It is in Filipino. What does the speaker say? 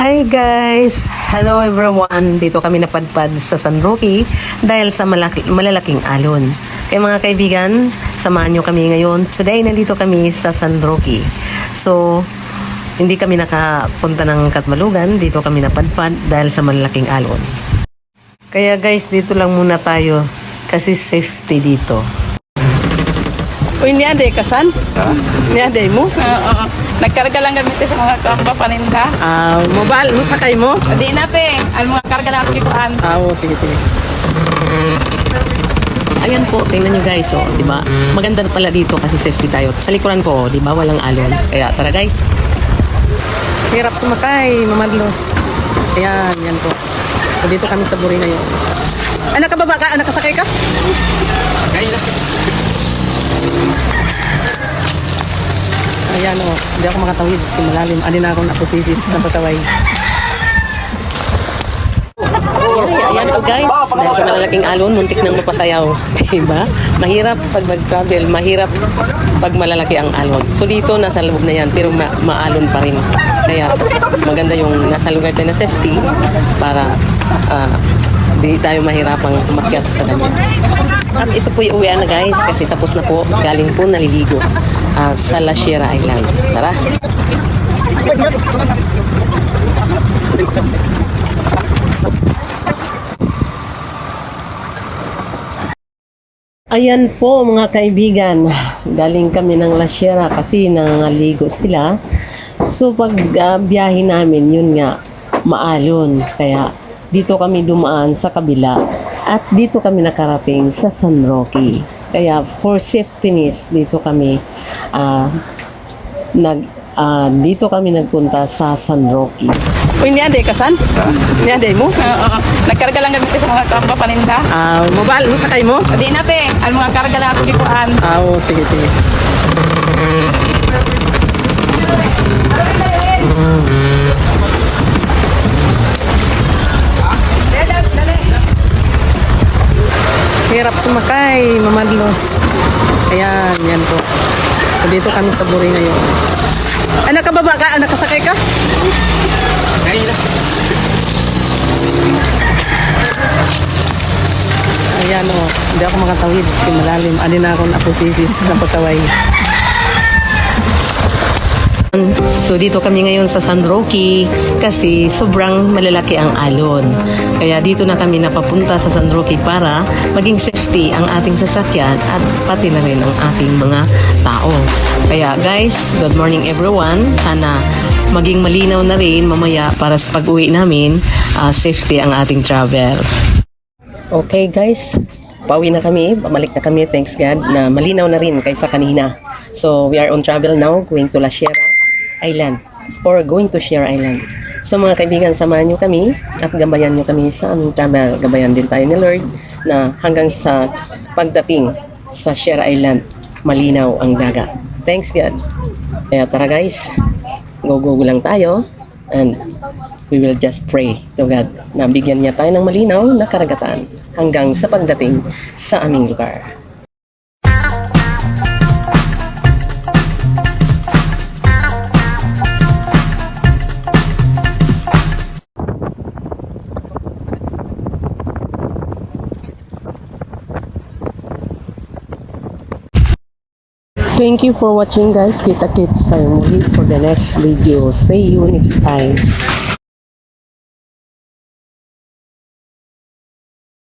Hi guys! Hello everyone! Dito kami napadpad sa San Roque dahil sa malalaking alon. Kaya mga kaibigan, samahan nyo kami ngayon. Today, nandito kami sa San Roque. So, hindi kami nakapunta ng Katmalugan. Dito kami napadpad dahil sa malalaking alon. Kaya guys, dito lang muna tayo kasi safety dito. Uy, niyaday ka san? Ha? Niyaday mo? Oo. Nagkarga lang gamit sa mga papaninda. Mobile mo sakay mo? Di na te. Ang mga karga lang ako kikuan. Sige. Ayan po, tingnan nyo guys, oh, di ba? Maganda pala dito kasi safety tayo. Sa likuran ko, di ba, walang alon. Kaya tara guys. Hirap sumakay, mamadlos. Yan po. So, dito kami sa Buri ngayon. Anak ka baba ka? Anak kasakay ka? Sakay na. Ayan o, hindi ako makatawid kasi malalim. Ani na akong napusisis na pasaway. Ayan po guys, dahil sa malalaking alon, muntik nang mapasayaw. Diba? Mahirap pag mag-travel, mahirap pag malalaki ang alon. So dito, nasa loob na yan, pero maalon pa rin. Kaya maganda yung nasa lugar tayo na safety para hindi tayo mahirapang umakyat sa dami. At ito po yung uwian na guys, kasi tapos na po, galing po naliligo sa La Sierra Island. Tara! Ayan po mga kaibigan, galing kami ng La Sierra kasi nangaligo sila. So pag biyahe namin, yun nga, maalon. Kaya dito kami dumaan sa kabila at dito kami nakarating sa San Roque. Kaya for safetyness, dito kami nagpunta sa San Roque. Uy, niyaday ka san? Niyaday mo? Oo. Nagkarga lang gamit sa mga papaninda. Mobile mo sakay mo? Di na te. Ang mga karga lang ako kikuan. Sige. Hirap sumakay, mamadlos. Yan po. So, dito kami sa Buri ngayon. Anak ka baba ka? Anak kasakay ka? Ayan o, hindi ako makatawid kasi malalim. Ani na akong napusisis na pasaway. So dito kami ngayon sa San Roque kasi sobrang malalaki ang alon. Kaya dito na kami napapunta sa San Roque para maging safety ang ating sasakyan at pati na rin ang ating mga tao. Kaya guys, good morning everyone. Sana maging malinaw na rin mamaya para sa pag-uwi namin, safety ang ating travel. Okay guys, pauwi na kami, bumalik na kami, thanks God, na malinaw na rin kaysa kanina. So we are on travel now, going to La Sierra Island or going to Sierra Island. So mga kaibigan, samahan nyo kami at gabayan nyo kami sa aming travel. Gabayan din tayo ni Lord na hanggang sa pagdating sa Sierra Island, malinaw ang dagat. Thanks God. Kaya tara guys, go lang tayo and we will just pray to God na bigyan niya tayo ng malinaw na karagatan hanggang sa pagdating sa aming lugar. Thank you for watching guys. Kita-kits tayo muli for the next video. See you next time.